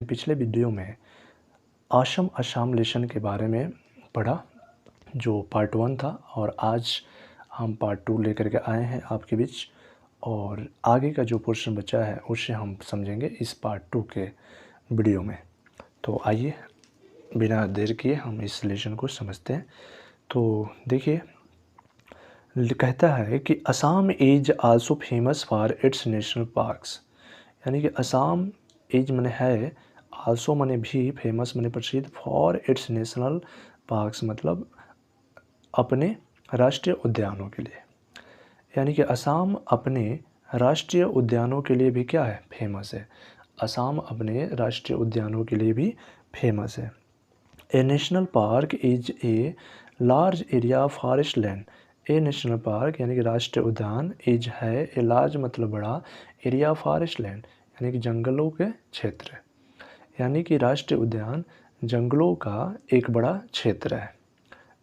पिछले वीडियो में आशम असामलेशन के बारे में पढ़ा, जो पार्ट 1 था, और आज हम पार्ट 2 लेकर के आए हैं आपके बीच। और आगे का जो पोर्शन बचा है उसे हम समझेंगे इस पार्ट 2 के वीडियो में। तो आइए बिना देर किए हम इस लेसन को समझते हैं। तो देखिए, कहता है कि Assam is also famous for its national parks, यानी कि असम इज मने है, आल्सो मने भी, फेमस मने प्रसिद्ध, फॉर इट्स नेशनल पार्क्स मतलब अपने राष्ट्रीय उद्यानों के लिए। यानी कि असम अपने राष्ट्रीय उद्यानों के लिए भी क्या है, फेमस है। असम अपने राष्ट्रीय उद्यानों के लिए भी फेमस है। A national park is a large area forest land. A national park यानी कि राष्ट्रीय उद्यान, इज है, ए लार्ज मतलब बड़ा, एरिया फॉरेस्ट लैंड यानी कि जंगलों के क्षेत्र, यानी कि राष्ट्रीय उद्यान जंगलों का एक बड़ा क्षेत्र है।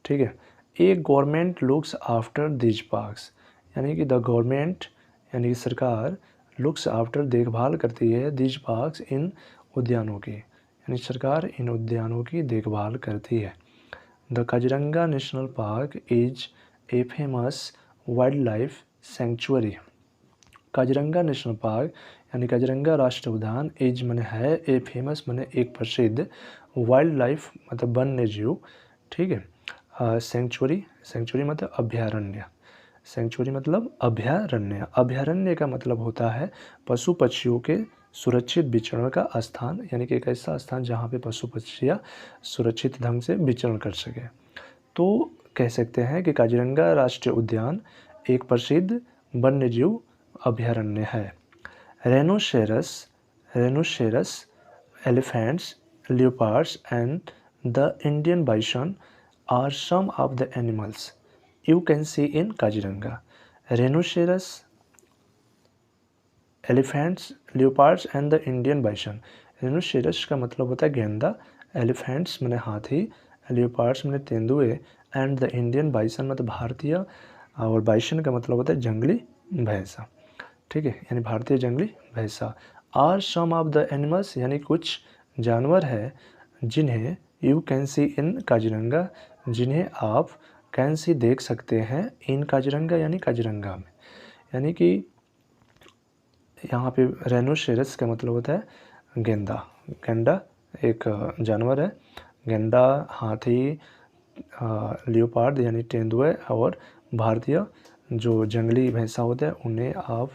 ठीक है। A government looks after these parks, यानी कि द गवर्नमेंट यानी कि सरकार, लुक्स आफ्टर देखभाल करती है, दिज पार्क्स इन उद्यानों की, यानी सरकार इन उद्यानों की देखभाल करती है। The Kaziranga national park is a famous wild life sanctuary. Kaziranga national park यानी काजीरंगा राष्ट्रीय उद्यान, इज मने है, ए फेमस मने एक प्रसिद्ध, वाइल्ड लाइफ मतलब वन्य जीव, ठीक है, सेंचुरी, सेंचुरी मतलब अभयारण्य, सेंचुरी मतलब अभयारण्य। अभयारण्य का मतलब होता है पशु पक्षियों के सुरक्षित विचरण का स्थान, यानी कि एक ऐसा स्थान जहाँ पे पशु पक्षियाँ सुरक्षित ढंग से विचरण कर सके। तो कह सकते हैं कि काजीरंगा राष्ट्रीय उद्यान एक प्रसिद्ध वन्यजीव अभयारण्य है। रेनोसेरस, रेनोसेरस, elephants, leopards and the Indian bison are some of the animals you can see in Kaziranga. Rhinoceros, elephants, leopards and the Indian bison. Rhinoceros का मतलब होता है गेंदा, elephants माने हाथी, leopards माने तेंदुए, and the Indian bison मतलब भारतीय, और bison का मतलब होता है जंगली भैंसा। ठीक है, यानी भारतीय जंगली भैंसा। Are some of the animals यानी कुछ जानवर है जिन्हें you can see in Kaziranga, जिन्हें आप कैन सी देख सकते हैं, इन काजीरंगा यानी काजीरंगा में। यानी कि यहाँ पे रेनोसेरस का मतलब होता है गेंदा, गेंडा एक जानवर है, गेंडा, हाथी, लियोपार्ड यानी तेंदुए, और भारतीय जो जंगली भैंसा होते हैं, उन्हें आप,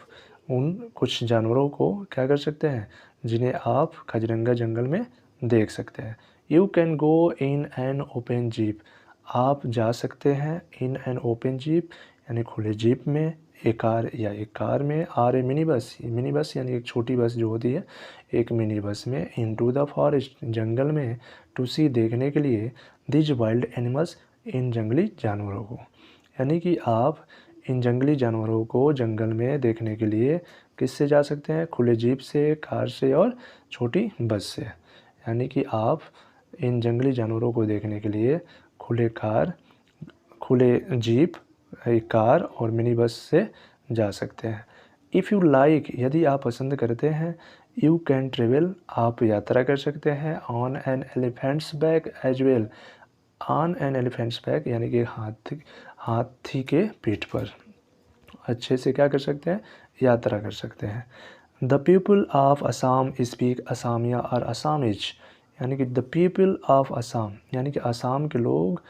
उन कुछ जानवरों को क्या कर सकते हैं, जिन्हें आप काजीरंगा जंगल में देख सकते हैं। You can go in an open jeep, आप जा सकते हैं इन एन ओपन जीप यानी खुले जीप में, एक कार या एक कार में, or a mini bus, mini bus यानी एक छोटी बस जो होती है, एक मिनी बस में, इन टू द फॉरेस्ट जंगल में, टू सी देखने के लिए, दिज वाइल्ड एनिमल्स इन जंगली जानवरों को, यानी कि आप इन जंगली जानवरों को जंगल में देखने के लिए किससे जा सकते हैं, खुले जीप से, कार से और छोटी बस से। यानी कि आप इन जंगली जानवरों को देखने के लिए खुले कार, खुले जीप, एक कार और मिनी बस से जा सकते हैं। इफ़ यू लाइक, यदि आप पसंद करते हैं, यू कैन ट्रेवल, आप यात्रा कर सकते हैं, on an elephant's back as well, on an elephant's back यानी कि हाथी के पीठ पर अच्छे से क्या कर सकते हैं, यात्रा कर सकते हैं। The people of Assam speak Asamiya और असामीज, यानी कि द पीपल ऑफ असम यानी कि असम के लोग,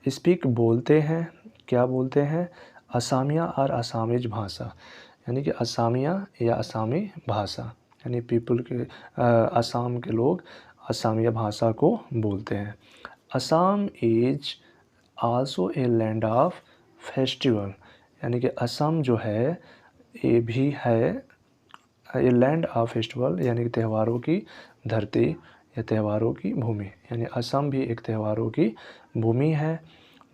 स्पीक बोलते हैं, क्या बोलते हैं, असमिया और असामीज भाषा, यानी कि असमिया या असामी भाषा, यानी पीपल के असम के लोग असमिया भाषा को बोलते हैं। Assam is also a land of festival, यानी कि असम जो है ये भी है ए लैंड ऑफ फेस्टिवल, यानी कि त्योहारों की धरती या त्योहारों की भूमि, यानी असम भी एक त्योहारों की भूमि है,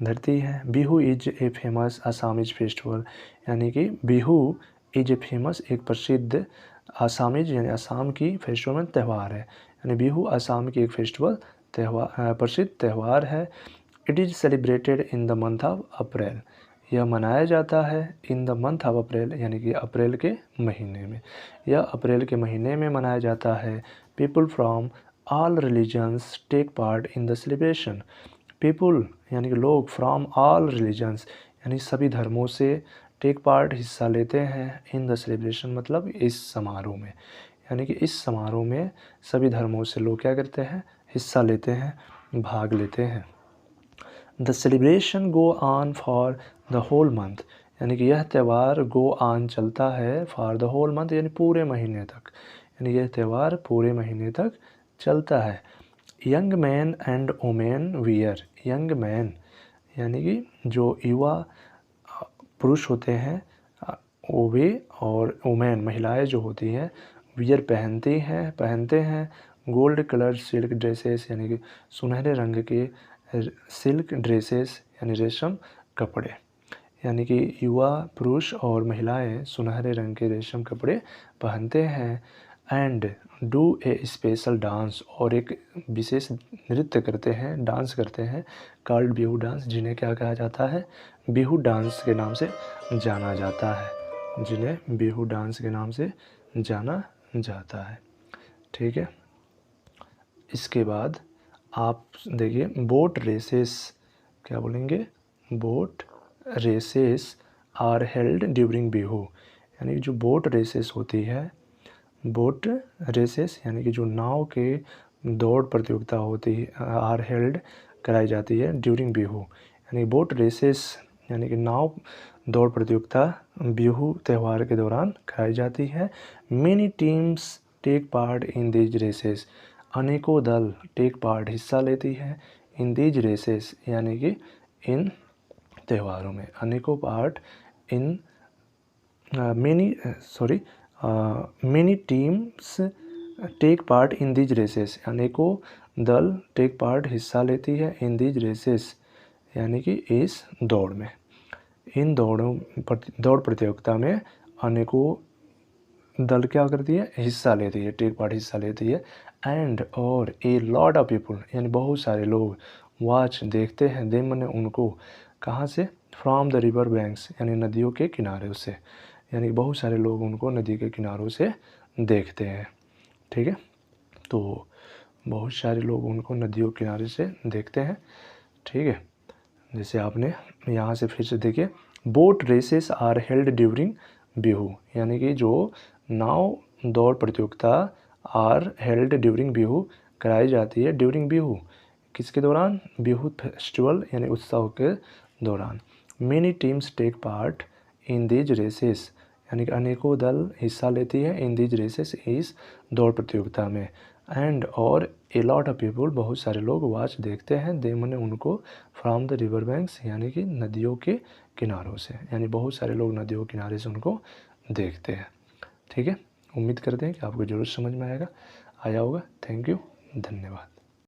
धरती है। Bihu is a famous Assamese festival, यानी कि बिहू इज ए फेमस एक प्रसिद्ध असामीज यानी असम की फेस्टिवल त्यौहार है, यानी बिहू असम की एक फेस्टिवल त्यौहार, प्रसिद्ध त्यौहार है। It is celebrated in the month of April, यह मनाया जाता है in the month of April यानी कि अप्रैल के महीने में, यह अप्रैल के महीने में मनाया जाता है। People from all religions take part in the celebration. People यानी कि लोग फ्रॉम ऑल रिलीजन्स यानी सभी धर्मों से टेक पार्ट हिस्सा लेते हैं इन द सेलिब्रेशन मतलब इस समारोह में, यानी कि इस समारोह में सभी धर्मों से लोग क्या करते हैं, हिस्सा लेते हैं, भाग लेते हैं। The celebration go on for the whole month, यानी कि यह त्यौहार गो ऑन चलता है फॉर द होल मंथ यानी पूरे महीने तक, यानी यह त्यौहार पूरे महीने तक चलता है। Young man and women wear, young man यानी कि जो युवा पुरुष होते हैं वो वे, और वुमेन महिलाएं जो होती हैं वियर पहनते हैं गोल्ड कलर सिल्क ड्रेसेस यानी कि सुनहरे रंग के सिल्क ड्रेसेस यानी रेशम कपड़े, यानी कि युवा पुरुष और महिलाएं सुनहरे रंग के रेशम कपड़े पहनते हैं। And do a special dance, और एक विशेष नृत्य करते हैं, डांस करते हैं, कॉल्ड बिहू डांस, जिन्हें क्या कहा जाता है, बिहू डांस के नाम से जाना जाता है, जिन्हें बिहू डांस के नाम से जाना जाता है। ठीक है, इसके बाद आप देखिए बोट रेसेस, क्या बोलेंगे, boat races are held during Bihu, यानी कि जो बोट रेसेस होती है, बोट रेसेस यानी कि जो नाव के दौड़ प्रतियोगिता होती है, आर हेल्ड कराई जाती है ड्यूरिंग बिहू, यानी बोट रेसेस यानी कि नाव दौड़ प्रतियोगिता बिहू त्यौहार के दौरान कराई जाती है। Many teams take part in these races, अनेकों दल टेक पार्ट हिस्सा लेती है इन दीज रेसेस यानी कि इन त्योहारों में, अनेकों part in many teams take part in these races, अनेकों दल टेक पार्ट हिस्सा लेती है इन दीज रेसेस यानी कि इस दौड़ में, इन दौड़ प्रतियोगिता में अनेकों दल क्या करती है, हिस्सा लेती है, टेक पार्ट हिस्सा लेती है। एंड और ए लॉट ऑफ पीपल यानी बहुत सारे लोग वॉच देखते हैं, दे मने उनको, कहाँ से, फ्रॉम द रिवर बैंक्स यानी नदियों के किनारे से, यानी बहुत सारे लोग उनको नदी के किनारों से देखते हैं। ठीक है, तो बहुत सारे लोग उनको नदियों के किनारे से देखते हैं। ठीक है, जैसे आपने यहाँ से फिर से देखिए, boat races are held during Bihu, यानी कि जो नाव दौड़ प्रतियोगिता आर हेल्ड ड्यूरिंग बिहू कराई जाती है ड्यूरिंग बिहू, किसके दौरान, बिहू फेस्टिवल यानी उत्सव के दौरान। Many teams take part in these races, यानी कि अनेकों दल हिस्सा लेती है इन दीज रेसेस इस दौड़ प्रतियोगिता में। एंड और ए लॉट ऑफ पीपल बहुत सारे लोग वॉच देखते हैं, दे मने उनको, फ्रॉम द रिवर बैंक्स यानी कि नदियों के किनारों से, यानी बहुत सारे लोग नदियों के किनारे से उनको देखते हैं। ठीक है, उम्मीद करते हैं कि आपको ज़रूर समझ में आया होगा। थैंक यू, धन्यवाद।